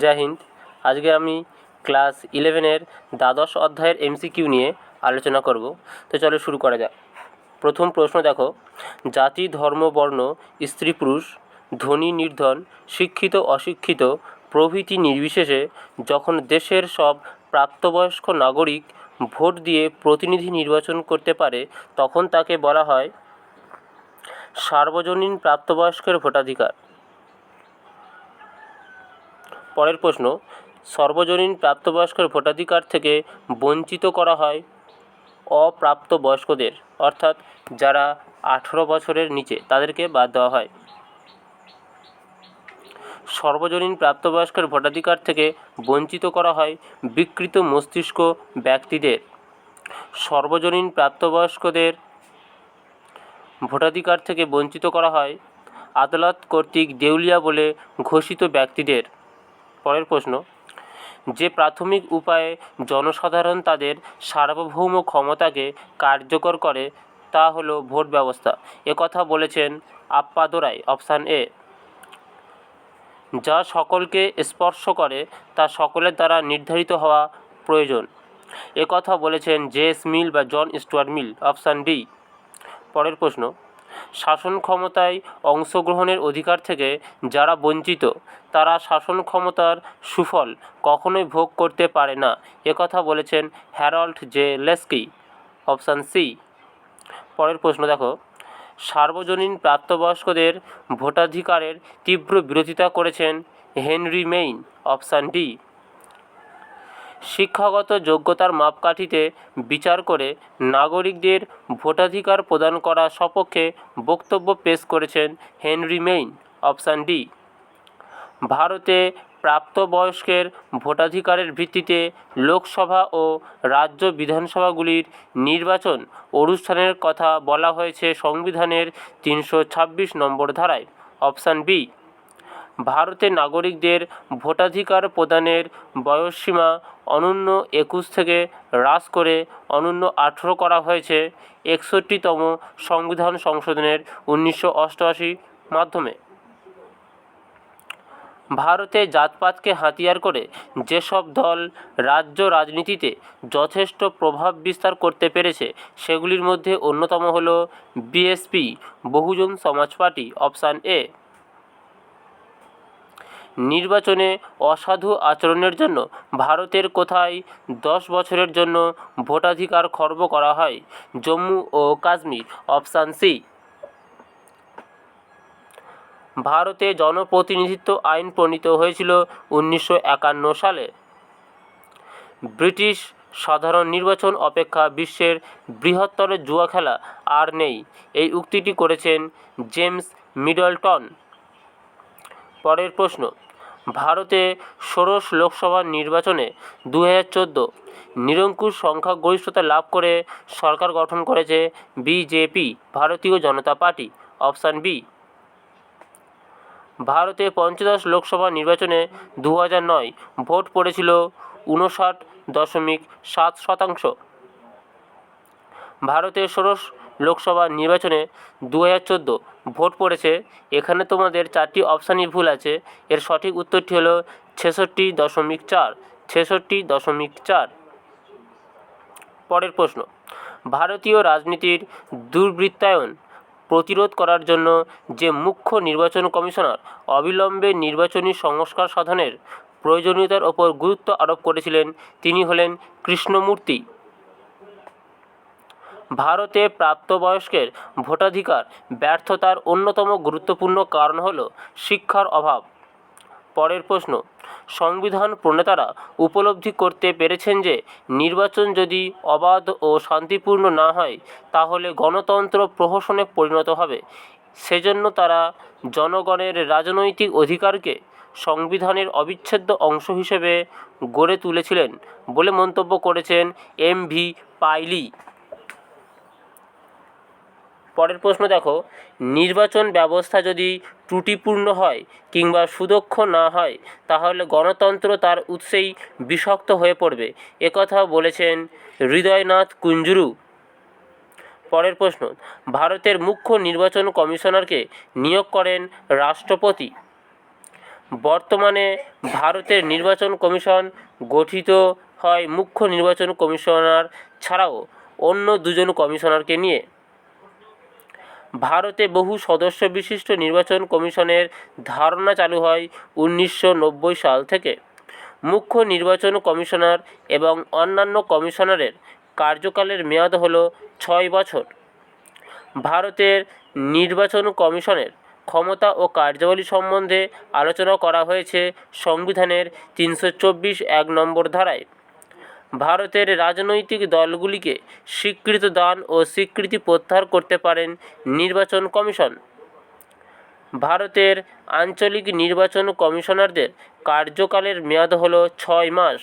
জয় হিন্দ। আজকে আমি ক্লাস 11-এর দ্বাদশ অধ্যায়ের এমসিকিউ নিয়ে আলোচনা করব। তো চলো শুরু করা যাক। প্রথম প্রশ্ন দেখো, জাতি, ধর্ম, বর্ণ, স্ত্রী পুরুষ, ধনী নির্ধন, শিক্ষিত অশিক্ষিত প্রভৃতি নির্বিশেষে যখন দেশের সব প্রাপ্তবয়স্ক নাগরিক ভোট দিয়ে প্রতিনিধি নির্বাচন করতে পারে তখন তাকে বলা হয় সার্বজনীন প্রাপ্তবয়স্কের ভোটাধিকার। পরের প্রশ্ন, সর্বজনীন প্রাপ্তবয়স্কের ভোটাধিকার থেকে বঞ্চিত করা হয় অপ্রাপ্তবয়স্কদের, অর্থাৎ যারা 18 বছরের নিচে তাদেরকে বাদ দেওয়া হয়। সর্বজনীন প্রাপ্তবয়স্কের ভোটাধিকার থেকে বঞ্চিত করা হয় বিকৃত মস্তিষ্ক ব্যক্তিদের। সর্বজনীন প্রাপ্তবয়স্কদের ভোটাধিকার থেকে বঞ্চিত করা হয় আদালত কর্তৃক দেউলিয়া বলে ঘোষিত ব্যক্তিদের। পরের প্রশ্ন, যে প্রাথমিক উপায়ে জনসাধারণ তাদের সার্বভৌম ক্ষমতাকে কার্যকর করে তা হলো ভোট ব্যবস্থা। একথা বলেছেন আপ্পাদোরাই, অপশান এ। যা সকলকে স্পর্শ করে তা সকলের দ্বারা নির্ধারিত হওয়া প্রয়োজন। একথা বলেছেন জে.এস. মিল বা জন স্টুয়ার্ট মিল, অপশান ডি। পরের প্রশ্ন, শাসন ক্ষমতায় অংশগ্রহণের অধিকার থেকে যারা বঞ্চিত তারা শাসন ক্ষমতার সুফল কখনোই ভোগ করতে পারে না। একথা বলেছেন Harold J. Laski, option C. পরের প্রশ্ন দেখো, সার্বজনীন প্রাপ্তবয়স্কদের ভোটাধিকারের তীব্র বিরোধিতা করেছেন হেনরি মেইন, অপশান ডি। শিক্ষাগত যোগ্যতার মাপকাঠিতে বিচার করে নাগরিকদের ভোটাধিকার প্রদান করা সপক্ষে বক্তব্য পেশ করেছেন হেনরি মেইন, অপশান ডি। ভারতে প্রাপ্তবয়স্কের ভোটাধিকারের ভিত্তিতে লোকসভা ও রাজ্য বিধানসভাগুলির নির্বাচন অনুষ্ঠানের কথা বলা হয়েছে সংবিধানের 326 নম্বর ধারায়, অপশান বি। ভারতে নাগরিকদের ভোটাধিকার প্রদানের বয়সসীমা অনূন্য 21 থেকে হ্রাস করে অনূন্য 18 করা হয়েছে 61তম সংবিধান সংশোধনের 1988 মাধ্যমে। ভারতে জাতপাতকে হাতিয়ার করে যেসব দল রাজ্য রাজনীতিতে যথেষ্ট প্রভাব বিস্তার করতে পেরেছে সেগুলির মধ্যে অন্যতম হল বিএসপি, বহুজন সমাজ পার্টি, অপশান এ। নির্বাচনে অসাধু আচরণের জন্য ভারতের কোথায় 10 বছরের জন্য ভোটাধিকার খর্ব করা হয়? জম্মু ও কাশ্মীর, অপশান সি। ভারতে জনপ্রতিনিধিত্ব আইন প্রণীত হয়েছিল 1951 সালে। ব্রিটিশ সাধারণ নির্বাচন অপেক্ষা বিশ্বের বৃহত্তর জুয়া খেলা আর নেই, এই উক্তিটি করেছেন জেমস মিডলটন। পরের প্রশ্ন, ভারতে ষোড়শ লোকসভা নির্বাচনে 2014 নিরঙ্কুশ সংখ্যাগরিষ্ঠতা লাভ করে সরকার গঠন করেছে বিজেপি, ভারতীয় জনতা পার্টি, অপশান বি। ভারতে পঞ্চদশ লোকসভা নির্বাচনে 2009 ভোট পড়েছিল 59.7%। ভারতে ষোড়শ লোকসভা নির্বাচনে 2014 ভোট পড়েছে, এখানে তোমাদের 4টি অপশানই ভুল আছে। এর সঠিক উত্তরটি হলো 66.4, 66.4। পরের প্রশ্ন, ভারতীয় রাজনীতির দুর্বৃত্তায়ন প্রতিরোধ করার জন্য যে মুখ্য নির্বাচন কমিশনার অবিলম্বে নির্বাচনী সংস্কার সাধনের প্রয়োজনীয়তার ওপর গুরুত্ব আরোপ করেছিলেন তিনি হলেন কৃষ্ণমূর্তি। ভারতে প্রাপ্তবয়স্কের ভোটাধিকার ব্যর্থতার অন্যতম গুরুত্বপূর্ণ কারণ হল শিক্ষার অভাব। পরের প্রশ্ন, সংবিধান প্রণেতারা উপলব্ধি করতে পেরেছেন যে নির্বাচন যদি অবাধ ও শান্তিপূর্ণ না হয় তাহলে গণতন্ত্র প্রহসনে পরিণত হবে। সেজন্য তারা জনগণের রাজনৈতিক অধিকারকে সংবিধানের অবিচ্ছেদ্য অংশ হিসেবে গড়ে তুলেছিলেন বলে মন্তব্য করেছেন এম.ভি. পাইলি। পরের প্রশ্ন দেখো, নির্বাচন ব্যবস্থা যদি ত্রুটিপূর্ণ হয় কিংবা সুদক্ষ না হয় তাহলে গণতন্ত্র তার উৎসেই বিষাক্ত হয়ে পড়বে, একথা বলেছেন হৃদয়নাথ কুঞ্জরু। পরের প্রশ্ন, ভারতের মুখ্য নির্বাচন কমিশনারকে নিয়োগ করেন রাষ্ট্রপতি। বর্তমানে ভারতের নির্বাচন কমিশন গঠিত হয় মুখ্য নির্বাচন কমিশনার ছাড়াও অন্য দুজন কমিশনারকে নিয়ে। ভারতে বহু সদস্য বিশিষ্ট নির্বাচন কমিশনের ধারণা চালু হয় 1990 সাল থেকে। মুখ্য নির্বাচন কমিশনার এবং অন্যান্য কমিশনারের কার্যকালের মেয়াদ হল 6 বছর। ভারতের নির্বাচন কমিশনের ক্ষমতা ও কার্যাবলী সম্বন্ধে আলোচনা করা হয়েছে সংবিধানের 324(1) নম্বর ধারায়। ভারতের রাজনৈতিক দলগুলিকে স্বীকৃতি দান ও স্বীকৃতি প্রত্যাহার করতে পারেন নির্বাচন কমিশন। ভারতের আঞ্চলিক নির্বাচন কমিশনারদের কার্যকালের মেয়াদ হল 6 মাস।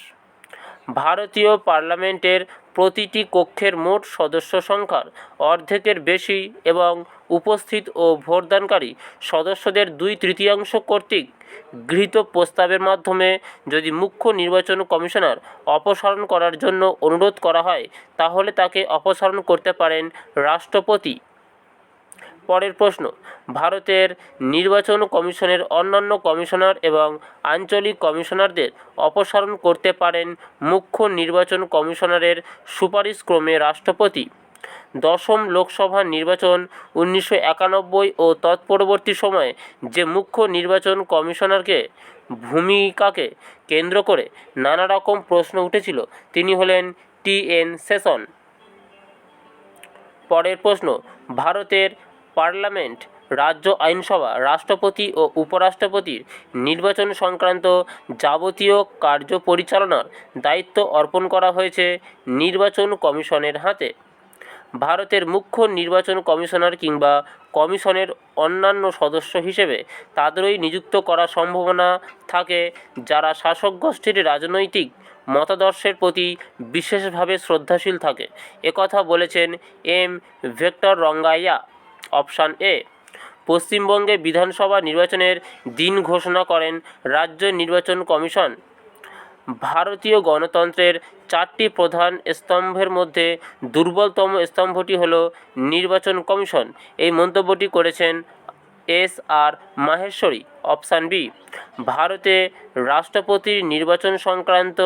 ভারতীয় পার্লামেন্টের প্রতিটি কক্ষের মোট সদস্য সংখ্যার অর্ধেকের বেশি এবং উপস্থিত ও ভোটদানকারী সদস্যদের 2/3 কর্তৃক গৃহীত প্রস্তাবের মাধ্যমে যদি মুখ্য নির্বাচন কমিশনার অপসারণ করার জন্য অনুরোধ করা হয় তাহলে তাকে অপসারণ করতে পারেন রাষ্ট্রপতি। পরের প্রশ্ন, ভারতের নির্বাচন কমিশনের অন্যান্য কমিশনার এবং আঞ্চলিক কমিশনারদের অপসারণ করতে পারেন মুখ্য নির্বাচন কমিশনারের সুপারিশক্রমে রাষ্ট্রপতি। দশম লোকসভা নির্বাচন 1991 ও তৎপরবর্তী সময়ে যে মুখ্য নির্বাচন কমিশনারকে ভূমিকাকে কেন্দ্র করে নানা রকম প্রশ্ন উঠেছিল তিনি হলেন TN সেশন। পরের প্রশ্ন, ভারতের পার্লামেন্ট, রাজ্য আইনসভা, রাষ্ট্রপতি ও উপরাষ্ট্রপতির নির্বাচন সংক্রান্ত যাবতীয় কার্য পরিচালনার দায়িত্ব অর্পণ করা হয়েছে নির্বাচন কমিশনের হাতে। ভারতের মুখ্য নির্বাচন কমিশনার কিংবা কমিশনের অন্যান্য সদস্য হিসেবে তাদেরই নিযুক্ত করার সম্ভাবনা থাকে যারা শাসক গোষ্ঠীর রাজনৈতিক মতাদর্শের প্রতি বিশেষভাবে শ্রদ্ধাশীল থাকে। একথা বলেছেন M. Venkata Rangaiah. Option A. পশ্চিমবঙ্গে বিধানসভা নির্বাচনের দিন ঘোষণা করেন রাজ্য নির্বাচন কমিশন। ভারতীয় গণতন্ত্রের 4টি প্রধান স্তম্ভের মধ্যে দুর্বলতম স্তম্ভটি হল নির্বাচন কমিশন। এই মন্তব্যটি করেছেন S.R. মাহেশ্বরী। Option B. ভারতে রাষ্ট্রপতির নির্বাচন সংক্রান্ত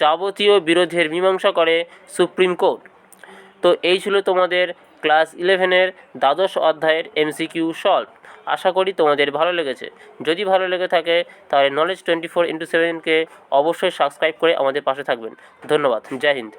যাবতীয় বিরোধের মীমাংসা করে সুপ্রিম কোর্ট। তো এই ছিল তোমাদের ক্লাস 11-এর দ্বাদশ অধ্যায়ের MCQ সলভ। আশা করি তোমাদের ভালো লেগেছে। যদি ভালো লেগে থাকে তাহলে নলেজ 24x7-কে অবশ্যই সাবস্ক্রাইব করে আমাদের পাশে থাকবেন। ধন্যবাদ। জয় হিন্দ।